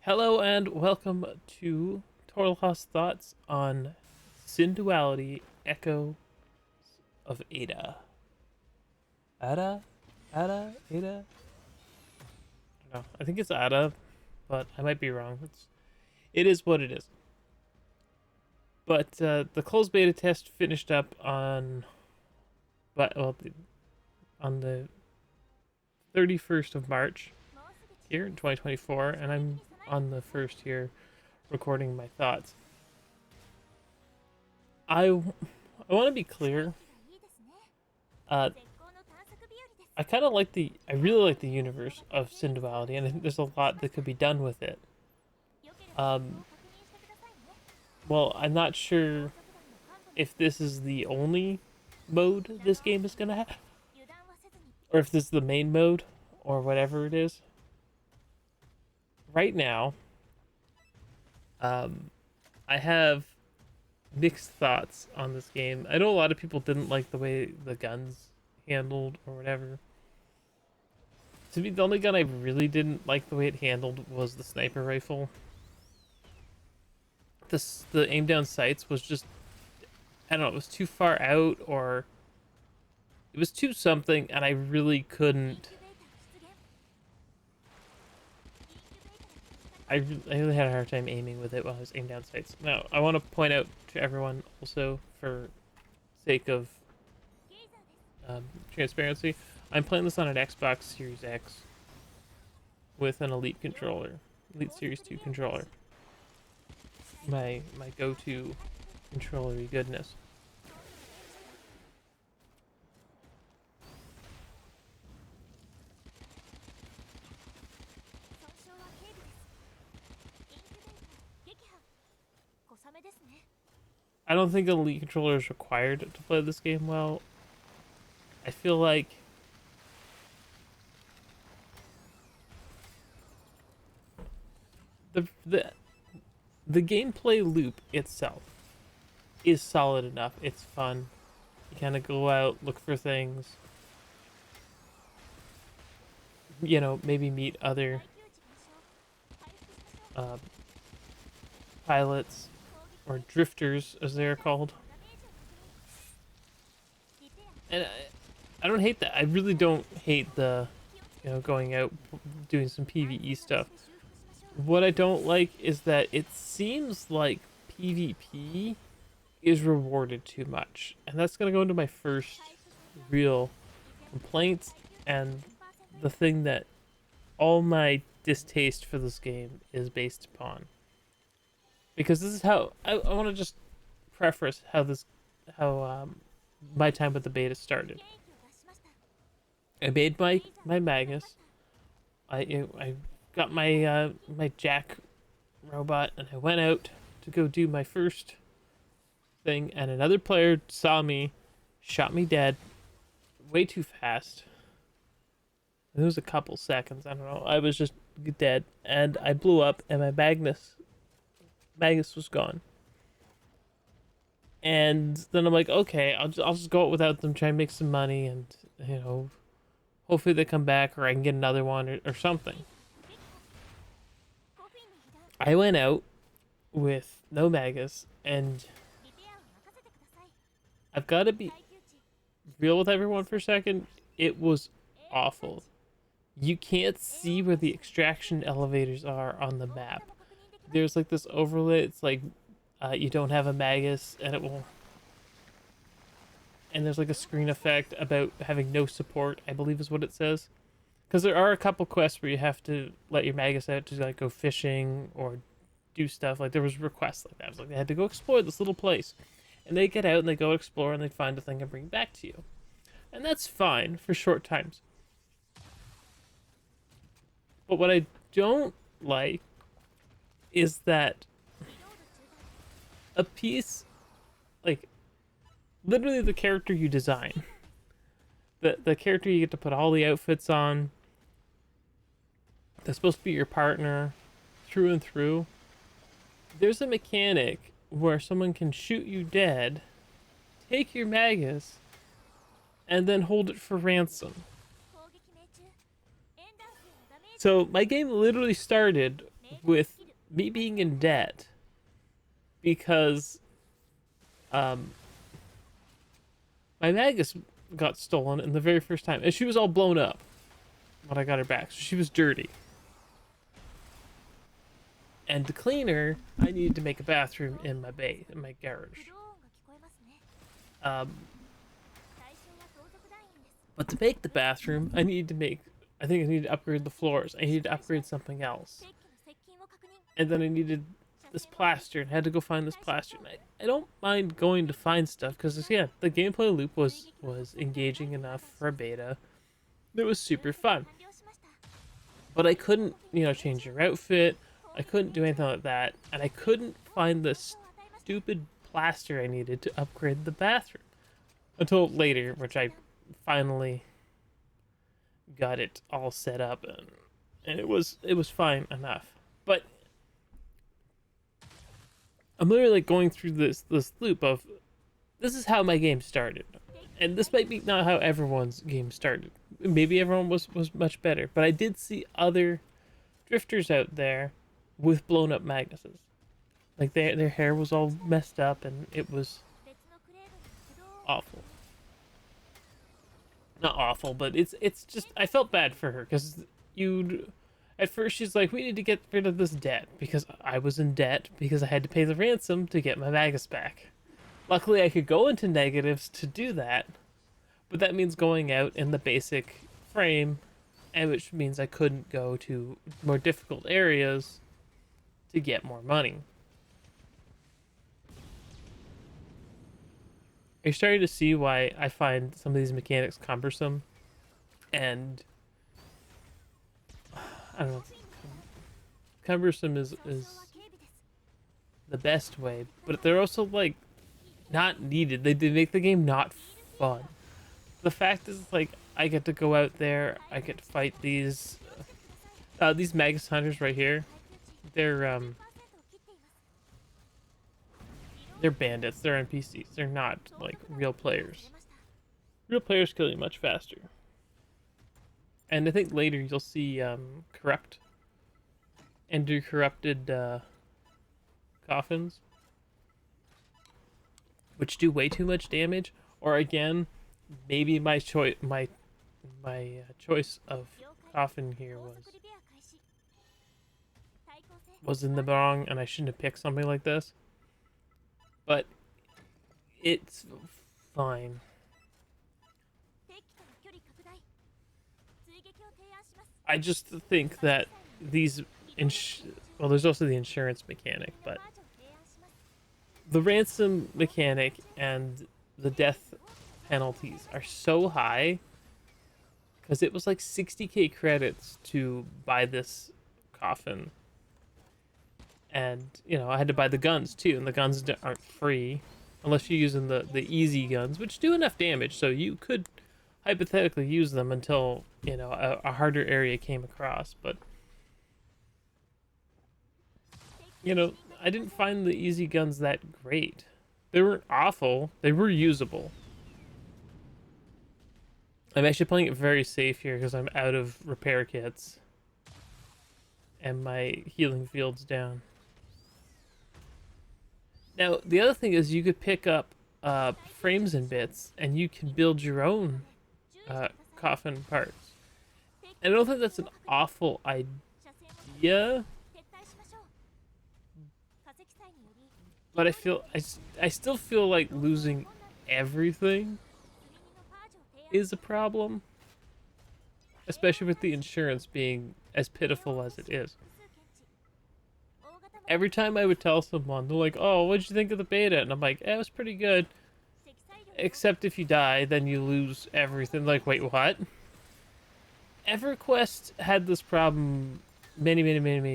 Hello and welcome to Total Lost Thoughts on Synduality Echo of Ada. Ada? Ada? I don't know. I think it's Ada, but I might be wrong. It is what it is. But the closed beta test finished up on, on the 31st of March here in 2024, and I'm on the first here recording my thoughts. I want to be clear. Uh, I really like the universe of Synduality, and I think there's a lot that could be done with it. Um, well, I'm not sure if this is the only mode this game is gonna have, or if this is the main mode, or whatever it is. Right now, I have mixed thoughts on this game. I know a lot of people didn't like the way the guns handled or whatever. To me, the only gun I really didn't like the way it handled was the sniper rifle. The aim down sights was just, I don't know, it was too far out, or it was too something, and I really couldn't. I really had a hard time aiming with it while I was aim down sights. Now, I want to point out to everyone also, for sake of transparency, I'm playing this on an Xbox Series X with an Elite controller, Elite Series 2 controller. My go-to controllery goodness. I don't think an Elite controller is required to play this game well. I feel like the gameplay loop itself is solid enough. It's fun. You kind of go out, look for things. You know, maybe meet other uh, pilots or drifters, as they're called. And I don't hate that. I really don't hate the, going out, doing some PvE stuff. What I don't like is that it seems like PvP is rewarded too much. And that's going to go into my first real complaint, and the thing that all my distaste for this game is based upon. Because this is how I want to just preface how my time with the beta started. I made my Magus. I got my my Jack robot, and I went out to go do my first thing, and another player saw me, shot me dead way too fast. It was a couple seconds, I don't know. I was just dead, and I blew up, and my Magus was gone. And then I'm like, okay, I'll just go out without them, try and make some money, and hopefully they come back, or I can get another one, or something. I went out with no Magus, and I've got to be real with everyone for a second. It was awful. You can't see where the extraction elevators are on the map. There's like this overlay. It's like you don't have a Magus, and and there's like a screen effect about having no support, I believe is what it says. Because there are a couple quests where you have to let your Magus out to like go fishing or do stuff. Like there was requests like that. It was like they had to go explore this little place, and they get out and they go explore and they find a thing and bring it back to you, and that's fine for short times. But what I don't like is that a piece, like literally the character you design, the character you get to put all the outfits on, that's supposed to be your partner through and through. There's a mechanic where someone can shoot you dead, take your Magus, and then hold it for ransom. So my game literally started with me being in debt because um, my Magus got stolen in the very first time, and she was all blown up when I got her back, so she was dirty. And to clean her, I needed to make a bathroom in my bay, in my garage. Um, but to make the bathroom, I needed to make. I think I needed to upgrade the floors. I needed to upgrade something else, and then I needed this plaster, and had to go find this plaster. And I don't mind going to find stuff because yeah, the gameplay loop was engaging enough for a beta. It was super fun, but I couldn't change your outfit. I couldn't do anything like that, and I couldn't find the stupid plaster I needed to upgrade the bathroom until later, which I finally got it all set up, and it was fine enough. But I'm literally like going through this loop of this is how my game started, and this might be not how everyone's game started. Maybe everyone was much better, but I did see other drifters out there with blown up Magnuses. Like their hair was all messed up and it was awful. Not awful, but it's just I felt bad for her because you at first she's like, we need to get rid of this debt because I was in debt because I had to pay the ransom to get my Magus back. Luckily I could go into negatives to do that, but that means going out in the basic frame, and which means I couldn't go to more difficult areas to get more money. Are you starting to see why I find some of these mechanics cumbersome? And I don't know. Cumbersome is the best way, but they're also like not needed. They make the game not fun. The fact is, like, I get to go out there. I get to fight these Magus hunters right here. They're bandits. They're NPCs. They're not like real players. Real players kill you much faster. And I think later you'll see corrupt and do corrupted coffins, which do way too much damage. Or again, maybe my choice of coffin here was in the wrong, and I shouldn't have picked something like this. But it's fine. I just think that these well, there's also the insurance mechanic, but the ransom mechanic and the death penalties are so high because it was like 60k credits to buy this coffin. And, I had to buy the guns too, and the guns aren't free unless you're using the easy guns, which do enough damage, so you could hypothetically use them until, a harder area came across. But, I didn't find the easy guns that great. They weren't awful, they were usable. I'm actually playing it very safe here because I'm out of repair kits. And my healing field's down. Now, the other thing is you could pick up frames and bits, and you can build your own coffin parts. And I don't think that's an awful idea, but I still feel like losing everything is a problem, especially with the insurance being as pitiful as it is. Every time I would tell someone, they're like, oh, what'd you think of the beta? And I'm like, it was pretty good. Except if you die, then you lose everything. Like, wait, what? EverQuest had this problem many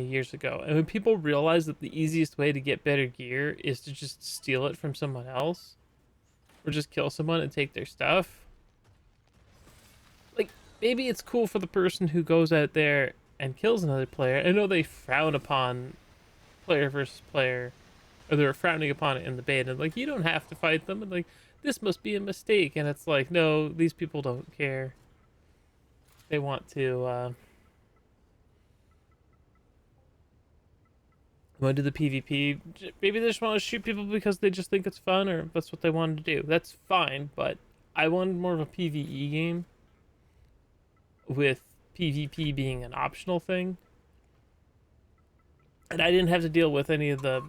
years ago. And when people realized that the easiest way to get better gear is to just steal it from someone else, or just kill someone and take their stuff. Like, maybe it's cool for the person who goes out there and kills another player. I know they frown upon player versus player, or they're frowning upon it in the beta. Like, you don't have to fight them, and like, this must be a mistake. And it's like, no, these people don't care. They want to want to do the PvP. Maybe they just want to shoot people because they just think it's fun or that's what they wanted to do. That's fine, but I wanted more of a PvE game with PvP being an optional thing. And I didn't have to deal with any of the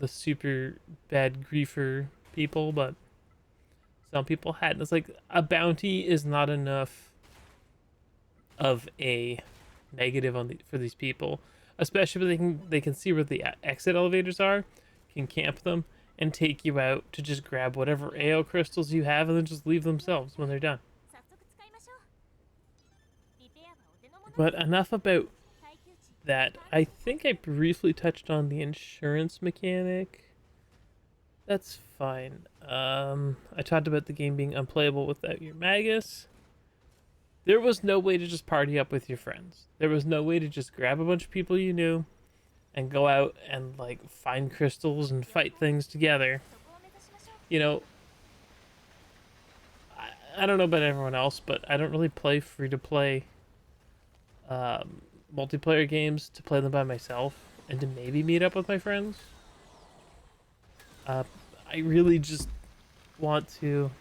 super bad griefer people, but some people had. And it's like a bounty is not enough of a negative for these people, especially when they can see where the exit elevators are, can camp them and take you out to just grab whatever AO crystals you have and then just leave themselves when they're done. But enough about that. I think I briefly touched on the insurance mechanic. That's fine. I talked about the game being unplayable without your Magus. There was no way to just party up with your friends. There was no way to just grab a bunch of people you knew and go out and like find crystals and fight things together. You know, I don't know about everyone else, but I don't really play free to play multiplayer games to play them by myself and to maybe meet up with my friends. I really just want to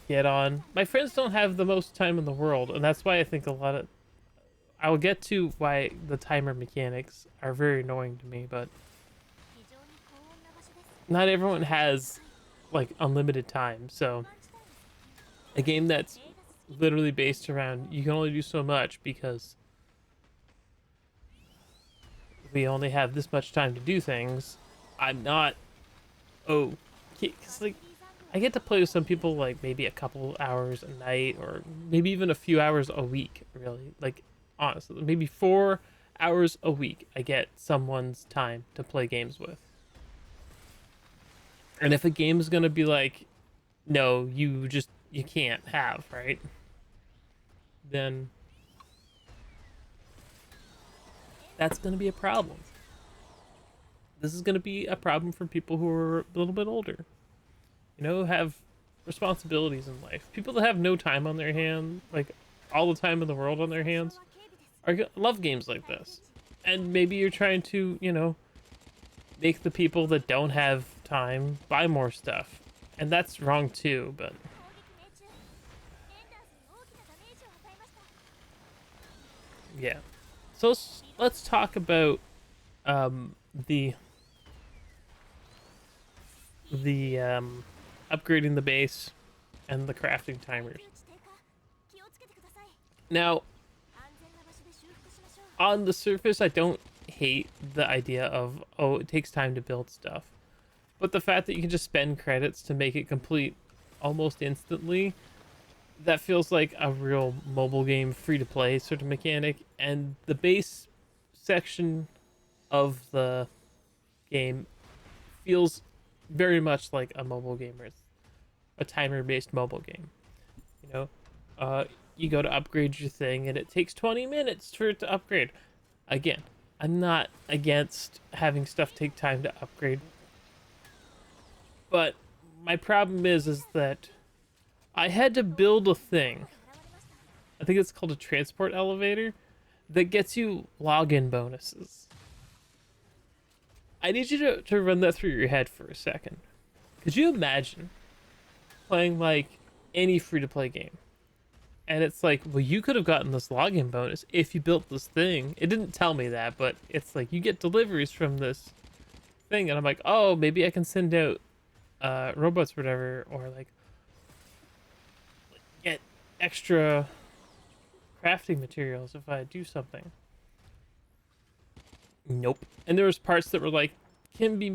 get on. My friends don't have the most time in the world, and that's why I think a lot of... I will get to why the timer mechanics are very annoying to me, but not everyone has like unlimited time. So a game that's literally based around you can only do so much because we only have this much time to do things. I'm not because like I get to play with some people like maybe a couple hours a night or maybe even a few hours a week, really. Like honestly, maybe 4 hours a week I get someone's time to play games with. And if a game is gonna be like, no, you can't have, right? Then that's gonna be a problem. This is gonna be a problem for people who are a little bit older. You know, have responsibilities in life. People that have no time on their hand, like all the time in the world on their hands, love games like this. And maybe you're trying to, you know, make the people that don't have time buy more stuff. And that's wrong too, but yeah. So let's talk about the upgrading the base and the crafting timers. Now, on the surface, I don't hate the idea of, oh, it takes time to build stuff. But the fact that you can just spend credits to make it complete almost instantly, that feels like a real mobile game, free-to-play sort of mechanic. And the base section of the game feels very much like a mobile game, or a timer-based mobile game. You know, you go to upgrade your thing, and it takes 20 minutes for it to upgrade. Again, I'm not against having stuff take time to upgrade, but my problem is that I had to build a thing. I think it's called a transport elevator that gets you login bonuses. I need you to run that through your head for a second. Could you imagine playing like any free-to-play game? And it's like, well, you could have gotten this login bonus if you built this thing. It didn't tell me that, but it's like you get deliveries from this thing. And I'm like, oh, maybe I can send out robots or whatever, or like get extra crafting materials if I do something. Nope. And there was parts that were like, can be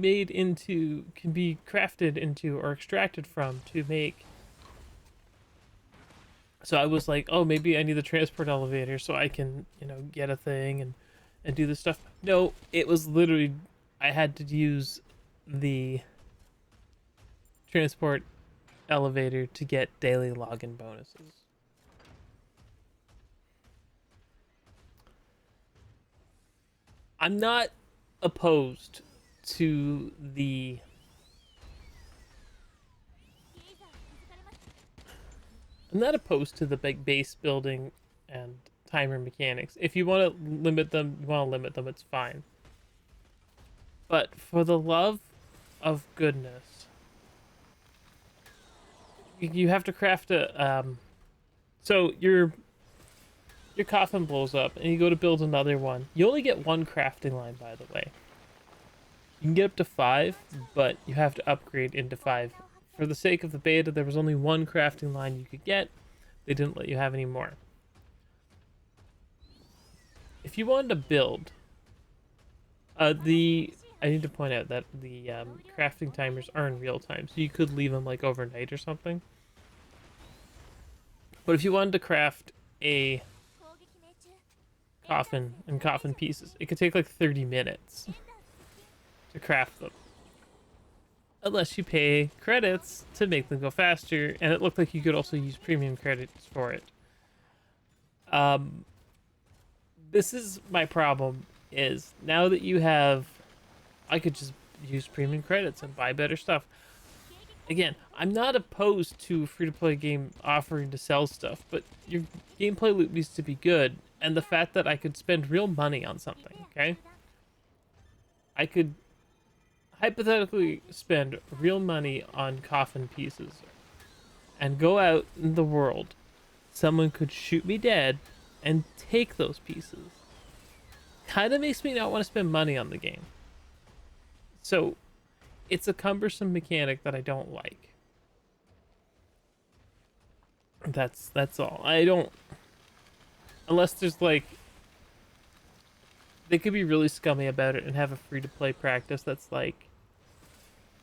crafted into or extracted from to make. So I was like, oh, maybe I need the transport elevator so I can, you know, get a thing and do this stuff. No, it was literally, I had to use the transport elevator to get daily login bonuses. I'm not opposed to the big base building and timer mechanics. If you want to limit them, it's fine. But for the love of goodness, you have to craft a so your coffin blows up and you go to build another one. You only get one crafting line, by the way. You can get up to 5, but you have to upgrade into 5. For the sake of the beta, there was only one crafting line you could get. They didn't let you have any more. If you wanted to build, I need to point out that the crafting timers are in real time, so you could leave them like overnight or something. But if you wanted to craft a coffin and coffin pieces, it could take like 30 minutes to craft them. Unless you pay credits to make them go faster, and it looked like you could also use premium credits for it. This is my problem, is now that you have, I could just use premium credits and buy better stuff. Again, I'm not opposed to a free-to-play game offering to sell stuff, but your gameplay loop needs to be good, and the fact that I could spend real money on something, okay? I could hypothetically spend real money on coffin pieces and go out in the world. Someone could shoot me dead and take those pieces. Kind of makes me not want to spend money on the game. So it's a cumbersome mechanic that I don't like. That's all. I don't, unless there's like, they could be really scummy about it and have a free-to-play practice that's like,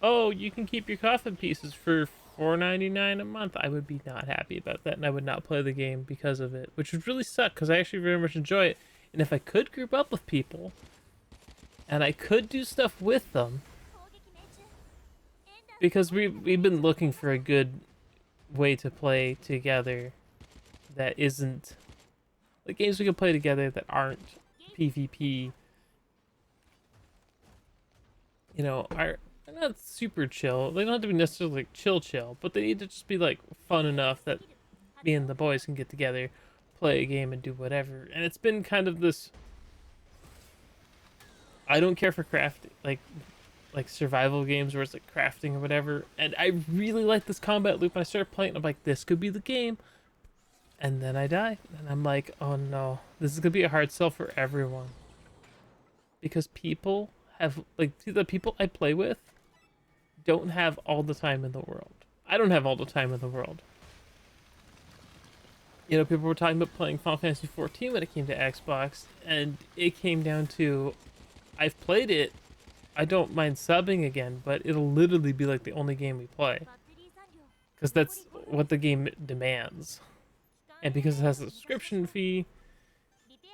oh, you can keep your coffin pieces for $4.99 a month. I would be not happy about that, and I would not play the game because of it, which would really suck because I actually very much enjoy it. And if I could group up with people and I could do stuff with them, because we've been looking for a good way to play together that isn't like games we can play together that aren't PvP, you know, are not super chill. They don't have to be necessarily like chill, but they need to just be like fun enough that me and the boys can get together, play a game, and do whatever. And it's been kind of this, I don't care for crafting, like survival games where it's like crafting or whatever. And I really like this combat loop. And I started playing and I'm like, this could be the game. And then I die. And I'm like, oh no, this is gonna be a hard sell for everyone. Because people have, like, the people I play with don't have all the time in the world. I don't have all the time in the world. You know, people were talking about playing Final Fantasy 14 when it came to Xbox, and it came down to, I've played it, I don't mind subbing again, but it'll literally be like the only game we play. Because that's what the game demands. And because it has a subscription fee,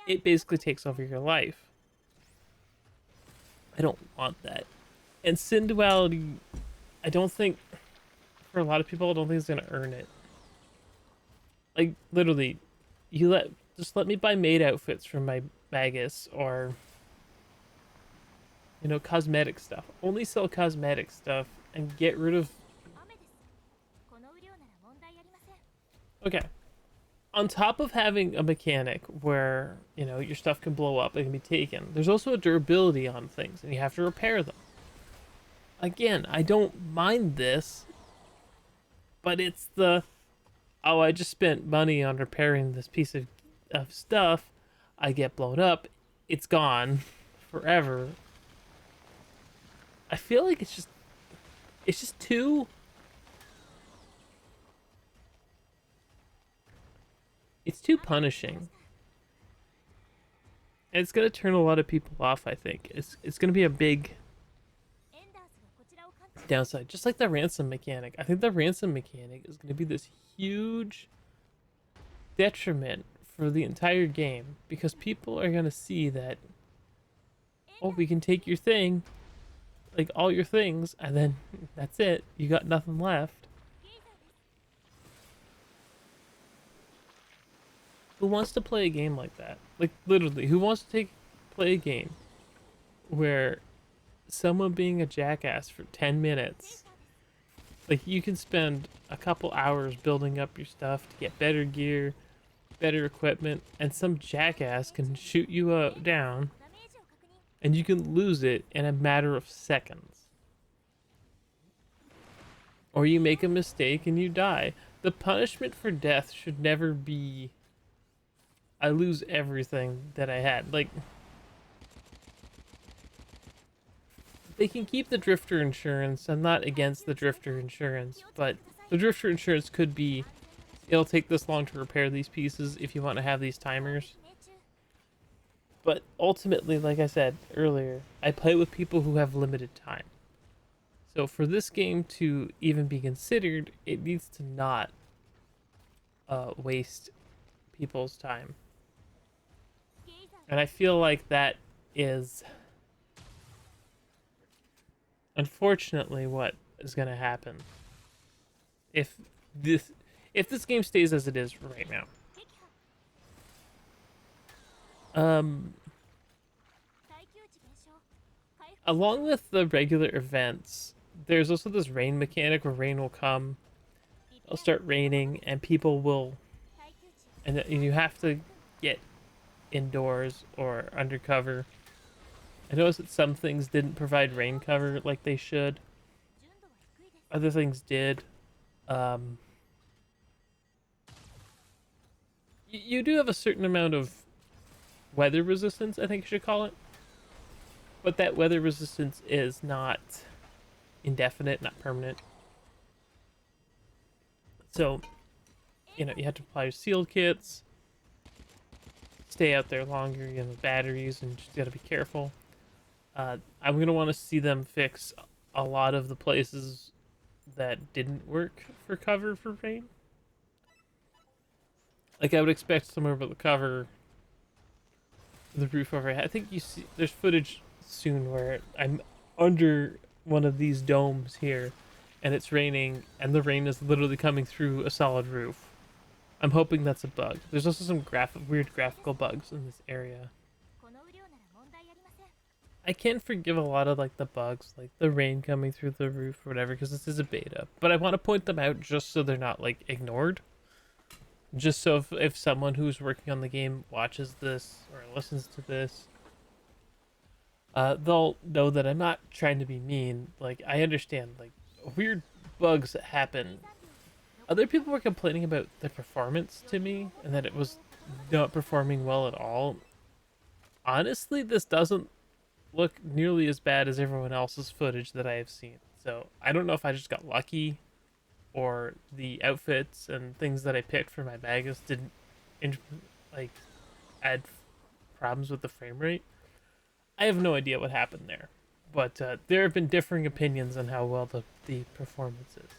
it basically takes over your life. I don't want that. And Synduality, I don't think, for a lot of people, I don't think it's gonna earn it. Like, literally, just let me buy maid outfits from my Magus, or, you know, cosmetic stuff. Only sell cosmetic stuff and get rid of... Okay. On top of having a mechanic where, you know, your stuff can blow up, it can be taken, there's also a durability on things, and you have to repair them. Again, I don't mind this, but it's the, oh, I just spent money on repairing this piece of stuff, I get blown up, it's gone forever. I feel like it's just too... It's too punishing. And it's gonna turn a lot of people off, I think. It's gonna be a big downside. Just like the ransom mechanic. I think the ransom mechanic is gonna be this huge detriment for the entire game. Because people are gonna see that, oh, we can take your thing, like all your things, and then that's it. You got nothing left. Who wants to play a game like that? Like, literally, who wants to play a game where someone being a jackass for 10 minutes, like, you can spend a couple hours building up your stuff to get better gear, better equipment, and some jackass can shoot you down, and you can lose it in a matter of seconds. Or you make a mistake and you die. The punishment for death should never be I lose everything that I had. Like, they can keep the drifter insurance. I'm not against the drifter insurance, but the drifter insurance could be it'll take this long to repair these pieces if you want to have these timers. But ultimately, like I said earlier, I play with people who have limited time. So for this game to even be considered, it needs to not waste people's time. And I feel like that is unfortunately what is going to happen if this game stays as it is right now. Along with the regular events, there's also this rain mechanic where rain will come. It'll start raining and people will, and you have to get indoors or undercover. I noticed that some things didn't provide rain cover like they should. Other things did. You do have a certain amount of weather resistance, I think you should call it. But that weather resistance is not indefinite, not permanent. So, you know, you have to apply your sealed kits, stay out there longer, you know, batteries, and just gotta be careful. I'm gonna want to see them fix a lot of the places that didn't work for cover for rain. Like I would expect somewhere with the cover, the roof overhead. I think you see there's footage soon where I'm under one of these domes here, and it's raining, and the rain is literally coming through a solid roof. I'm hoping that's a bug. There's also some weird graphical bugs in this area. I can forgive a lot of like the bugs, like the rain coming through the roof or whatever, because this is a beta. But I want to point them out just so they're not like ignored. Just so if someone who's working on the game watches this or listens to this, they'll know that I'm not trying to be mean. Like I understand like weird bugs that happen. Other people were complaining about the performance to me and that it was not performing well at all. Honestly, this doesn't look nearly as bad as everyone else's footage that I have seen. So I don't know if I just got lucky or the outfits and things that I picked for my Magus didn't like add problems with the frame rate. I have no idea what happened there, but there have been differing opinions on how well the performance is.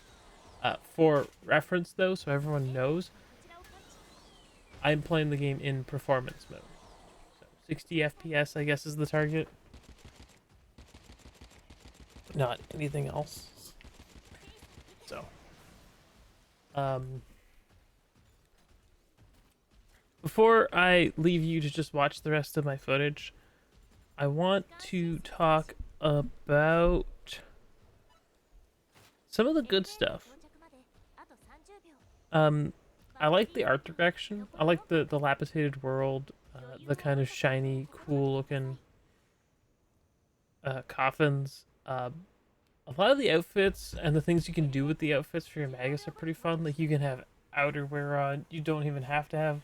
For reference though, so everyone knows, I'm playing the game in performance mode. So 60 FPS I guess is the target. Not anything else. So before I leave you to just watch the rest of my footage, I want to talk about some of the good stuff. I like the art direction. I like the dilapidated world, the kind of shiny, cool looking coffins. A lot of the outfits and the things you can do with the outfits for your Magus are pretty fun. Like you can have outerwear on. You don't even have to have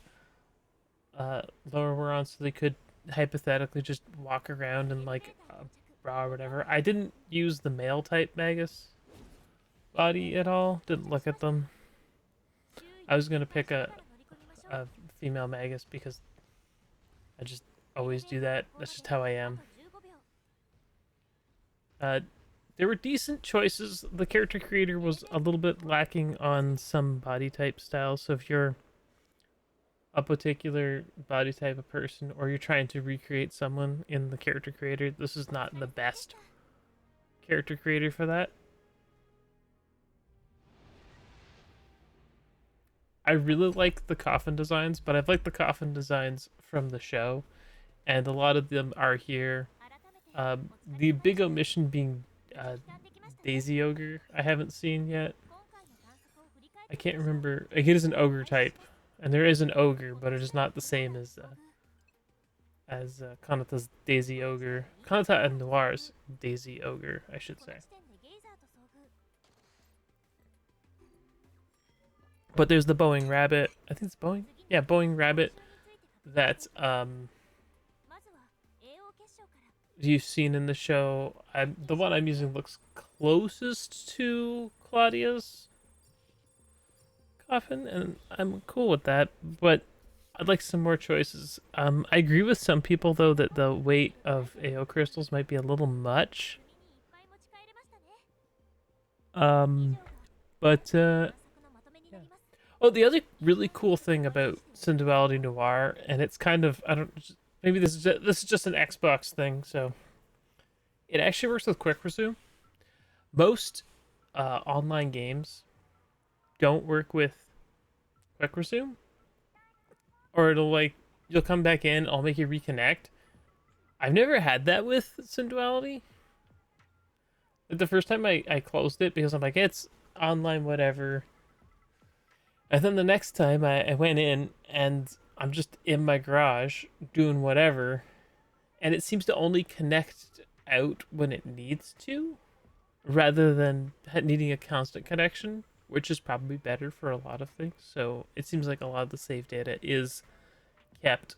lowerwear on, so they could hypothetically just walk around in like a bra or whatever. I didn't use the male type Magus body at all. Didn't look at them. I was gonna pick a female Magus because I just always do that. That's just how I am. There were decent choices. The character creator was a little bit lacking on some body type styles. So if you're a particular body type of person or you're trying to recreate someone in the character creator, this is not the best character creator for that. I really like the coffin designs, but I've liked the coffin designs from the show, and a lot of them are here. The big omission being Daisy Ogre, I haven't seen yet. I can't remember. Like, it is an ogre type And there is an ogre, but it is not the same as Kanata's Daisy Ogre. Kanata and Noir's Daisy Ogre, I should say. But there's the Boeing Rabbit. I think it's Boeing. Yeah, Boeing Rabbit. That you've seen in the show. The one I'm using looks closest to Claudia's coffin, and I'm cool with that. But I'd like some more choices. I agree with some people though that the weight of AO crystals might be a little much. But yeah. Oh, the other really cool thing about Synduality Noir, and it's kind of maybe this is just an Xbox thing, so it actually works with Quick Resume. Most online games don't work with Quick Resume, or it'll like you'll come back in, I'll make you reconnect. I've never had that with Synduality. The first time I closed it because I'm like, it's online, whatever. And then the next time I went in and I'm just in my garage doing whatever, and it seems to only connect out when it needs to, rather than needing a constant connection, which is probably better for a lot of things. So it seems like a lot of the save data is kept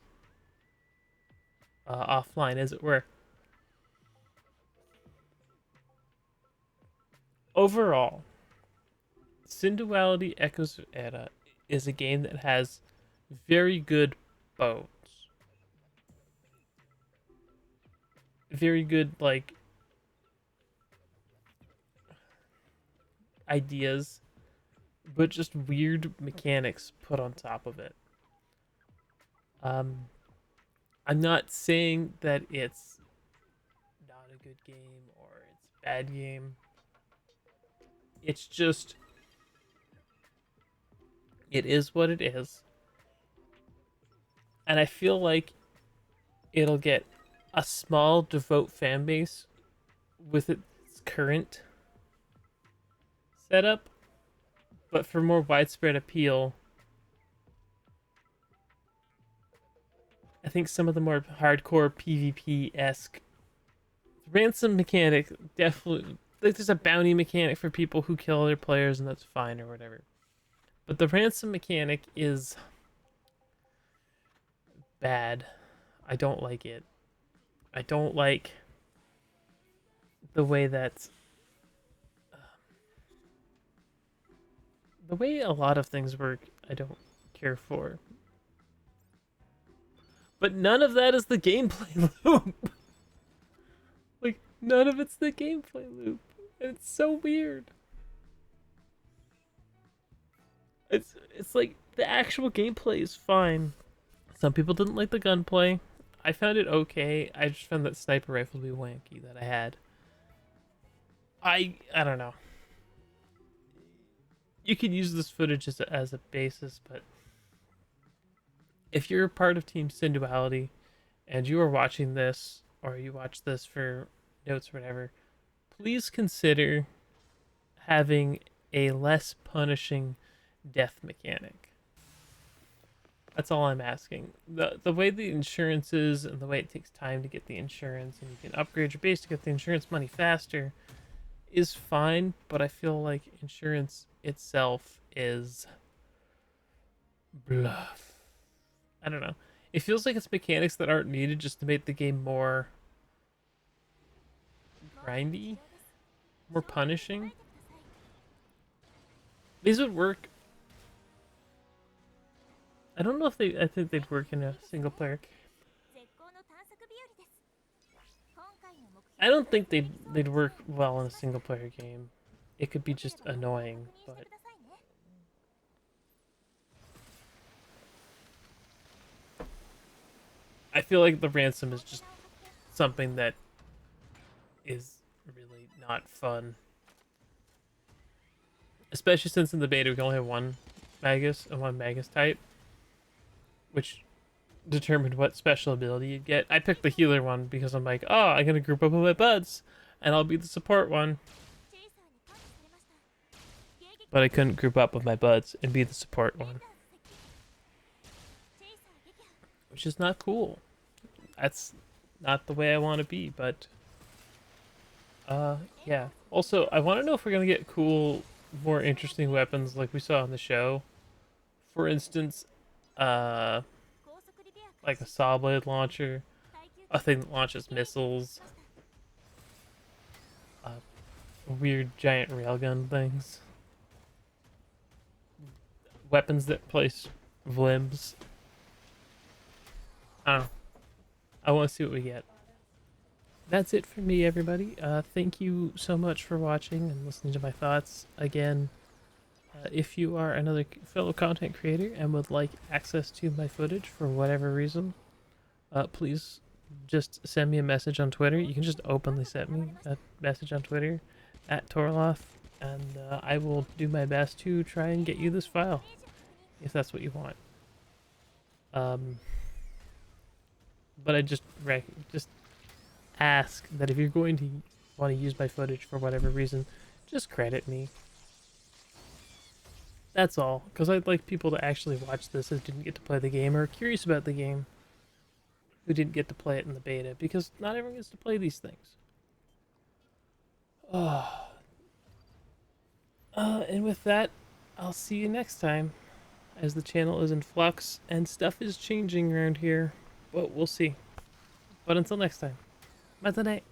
offline, as it were. Overall, Synduality Echoes of Ada is a game that has very good bones. Very good, like, ideas, but just weird mechanics put on top of it. I'm not saying that it's not a good game or it's a bad game. It's just, it is what it is. And I feel like it'll get a small, devout fan base with its current setup. But for more widespread appeal, I think some of the more hardcore PvP-esque ransom mechanic definitely, like, there's a bounty mechanic for people who kill other players, and that's fine or whatever. But the ransom mechanic is bad. I don't like it. I don't like the way that the way a lot of things work. I don't care for. But none of that is the gameplay loop. Like, none of it's the gameplay loop. And it's so weird. It's like the actual gameplay is fine. Some people didn't like the gunplay. I found it okay. I just found that sniper rifle to be wanky that I had. I don't know. You could use this footage as a basis, but if you're a part of Team Synduality and you are watching this, or you watch this for notes or whatever, please consider having a less punishing death mechanic. That's all I'm asking. The way the insurance is, and the way it takes time to get the insurance, and you can upgrade your base to get the insurance money faster, is fine, but I feel like insurance itself is bluff. I don't know. It feels like it's mechanics that aren't needed just to make the game more grindy, more punishing. These would work. I don't know if I think they'd work in a single player. I don't think they'd work well in a single player game. It could be just annoying, but I feel like the ransom is just something that is really not fun. Especially since in the beta we can only have one Magus and one Magus type, which determined what special ability you'd get. I picked the healer one because I'm like, oh, I'm gonna group up with my buds and I'll be the support one. But I couldn't group up with my buds and be the support one. which is not cool. That's not the way I want to be, but yeah. Also, I want to know if we're gonna get cool, more interesting weapons like we saw on the show. For instance, uh, like a saw blade launcher, a thing that launches missiles, weird giant railgun things, weapons that place vlims. I don't know. I want to see what we get. That's it for me, everybody. Thank you so much for watching and listening to my thoughts. Again, if you are another fellow content creator and would like access to my footage for whatever reason, please just send me a message on Twitter. You can just openly send me a message on Twitter at Torloff, and I will do my best to try and get you this file if that's what you want. But I just ask that if you're going to want to use my footage for whatever reason, just credit me. That's all, because I'd like people to actually watch this who didn't get to play the game or are curious about the game who didn't get to play it in the beta, because not everyone gets to play these things. And with that, I'll see you next time, as the channel is in flux and stuff is changing around here, but we'll see. But until next time, matane!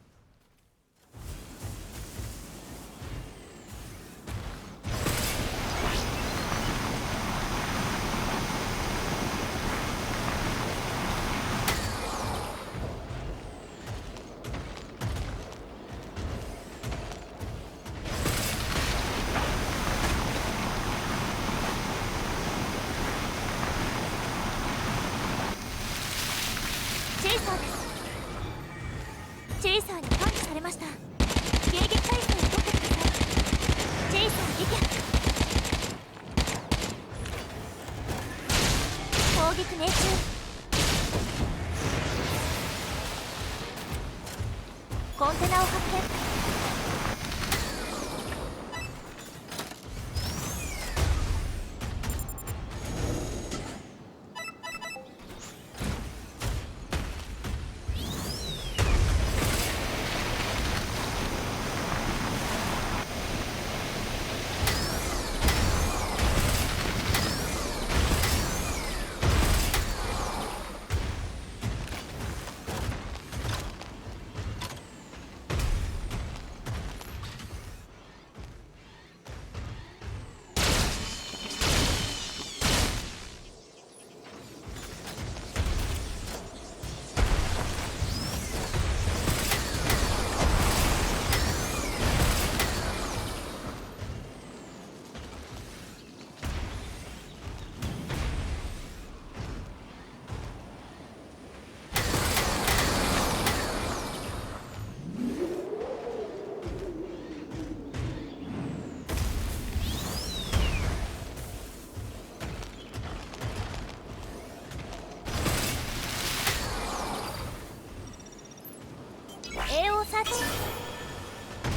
チェイサーです。チェイサーに感知されました。迎撃態勢を取ってください。チェイサー撃破。攻撃命中。コンテナを発見。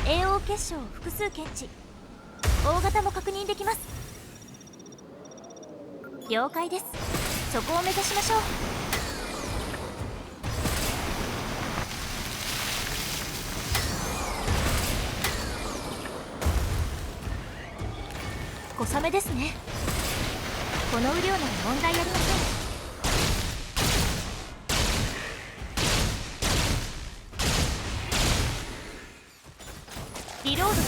AO 結晶を複数検知。大型も確認できます。了解です。そこを目指しましょう。小雨ですね。この雨量なら問題ありません。リロードする。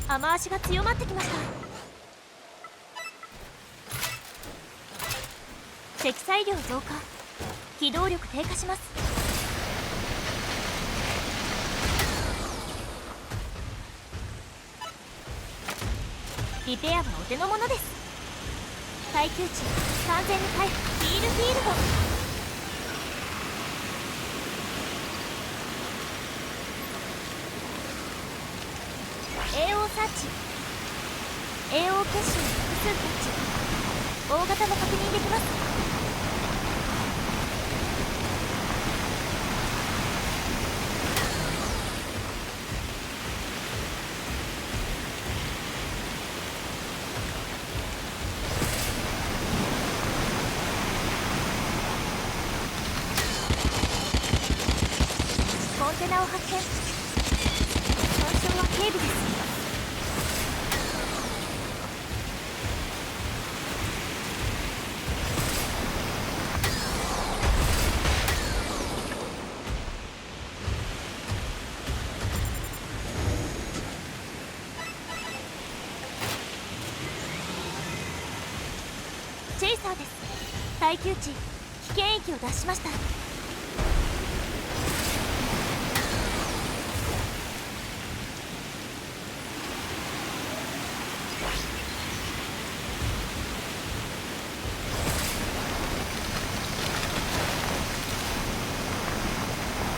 雨足が強まってきました。積載量増加。機動力低下します。リペアはお手の物です。耐久値完全に回復。フィールド。AO サーチ。AO 結晶複数検知。大型も確認できます。を発見。損傷は軽微です。チェイサーです。耐久値危険域を脱しました。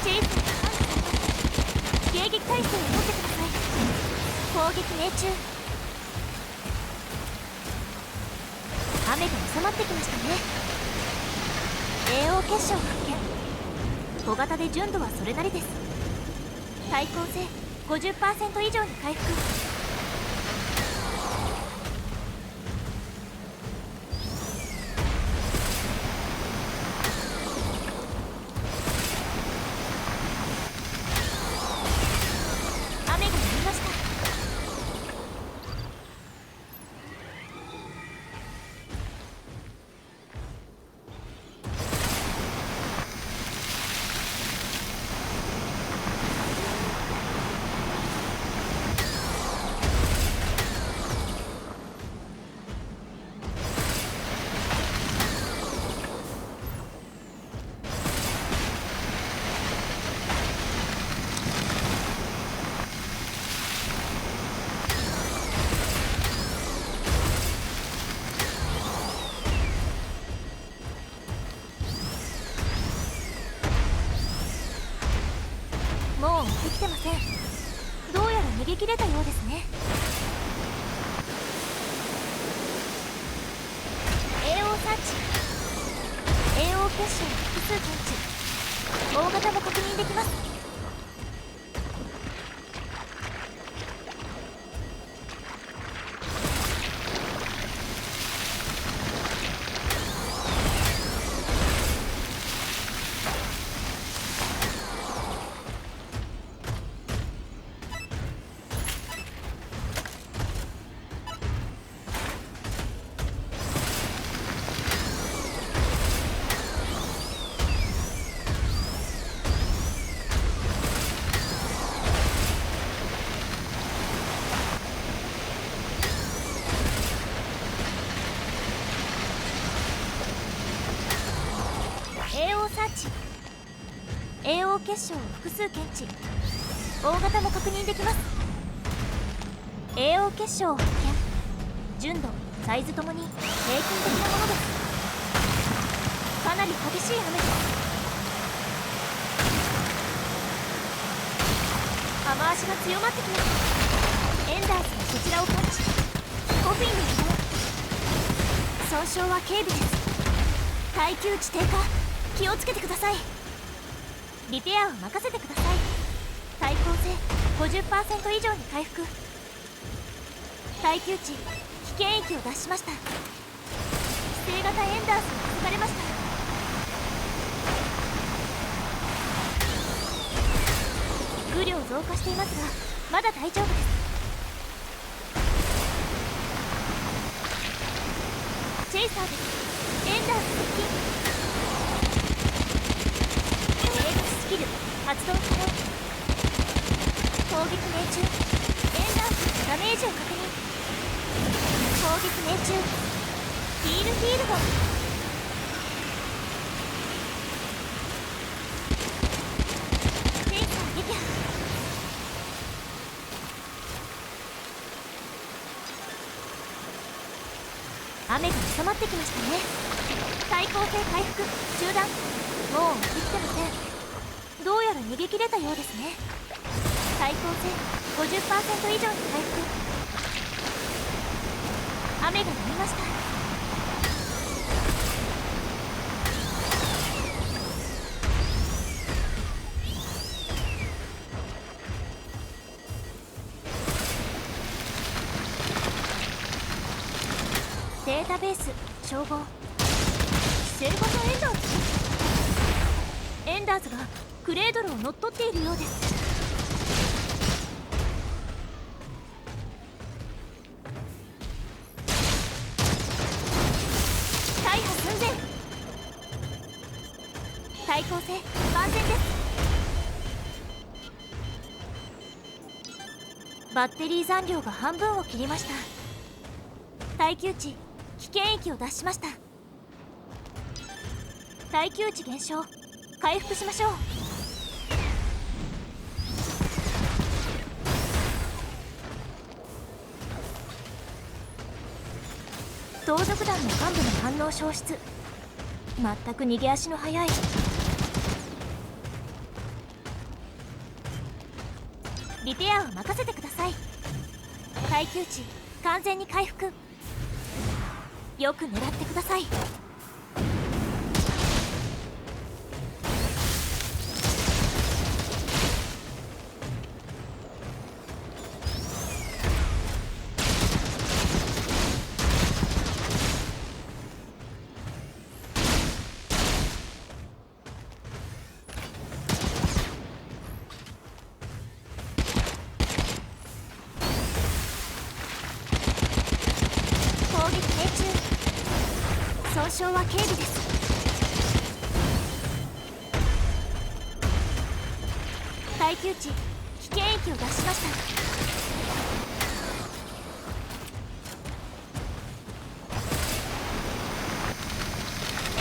チェイサーが感知されました。迎撃態勢を取ってください。攻撃命中。雨が収まってきましたね。AO 結晶発見。小型で純度はそれなりです。耐候性 50% 以上に回復。雨が降りました。もうできてません。どうやら逃げ切れたようですね。 AO サーチ。 AO 結晶複数検知。大型も確認できます。AO サーチ。 AO 結晶複数検知。大型も確認できます。 AO 結晶発見。純度サイズともに平均的なものです。かなり激しい雨です。雨足が強まってきます。エンダーズがそちらを感知。コフィンに移動。損傷は軽微です。耐久値低下、気をつけてください。リペアを任せてください。耐候性 50% 以上に回復。耐久値危険域を脱しました。規制型エンダースが抜かれました。雨量増加していますがまだ大丈夫です。チェイサーです。エンダース接近。英物スキル発動可能。攻撃命中。エンダースダメージを確認。攻撃命中。ヒールフィールド。チェイサー撃破。雨が収まってきましたね。耐候性回復中断。もうできてません。どうやら逃げ切れたようですね。耐候性 50% 以上に回復。雨が止みました。データベース照合。セルバトエンダーズ。エンダーズがクレードルを乗っ取っているようです。対抗性万全です。バッテリー残量が半分を切りました。耐久値危険域を脱しました。耐久値減少回復しましょう。盗賊団の幹部の反応消失。全く逃げ足の速い。リペアは任せてください。耐久値完全に回復。よく狙ってください。攻撃命中。損傷は軽微です。耐久値危険域を脱しました。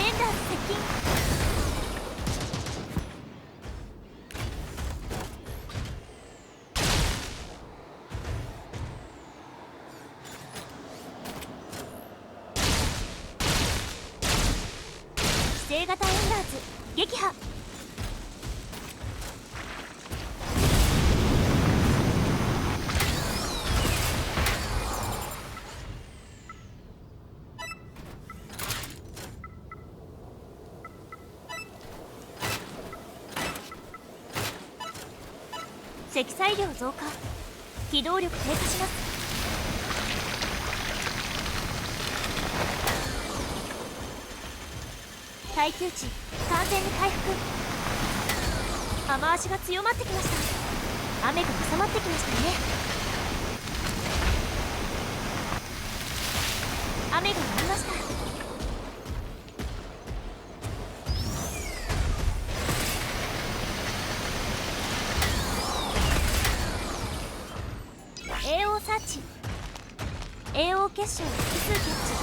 エンダーズ接近。規制型エンダーズ撃破。積載量増加。機動力低下します。耐久値完全に回復。雨足が強まってきました。雨が収まってきましたね。雨が降りました。AO サーチ AO 結晶複数キャッチ。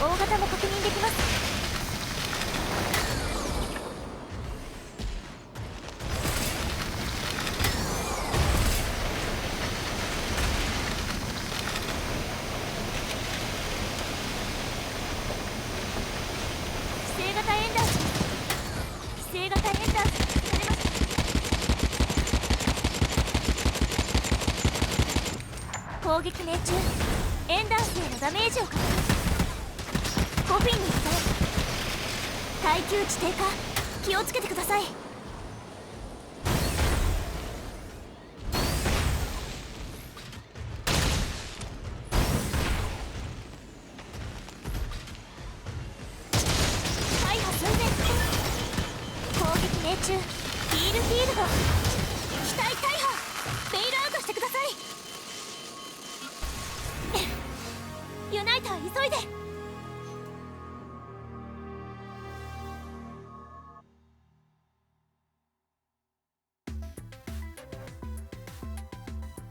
大型も確認できます。規制型エンダーズ規制型エンダーズがされました。攻撃命中。エンダースへのダメージを確認。コフィンに移動。耐久値低下気をつけてください。大破寸前。攻撃命中。ヒールフィールド機体大破。ベイルアウトしてください。ユナイター急いで。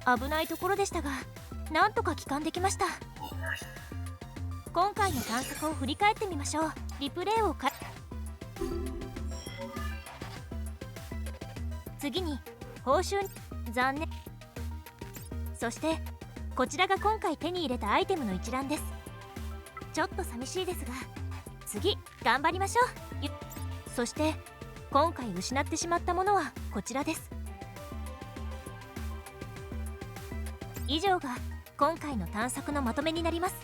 危ないところでしたがなんとか帰還できました。今回の探索を振り返ってみましょう。リプレイを次に報酬残念。そしてこちらが今回手に入れたアイテムの一覧です。ちょっと寂しいですが次頑張りましょう。そして今回失ってしまったものはこちらです。以上が今回の探索のまとめになります。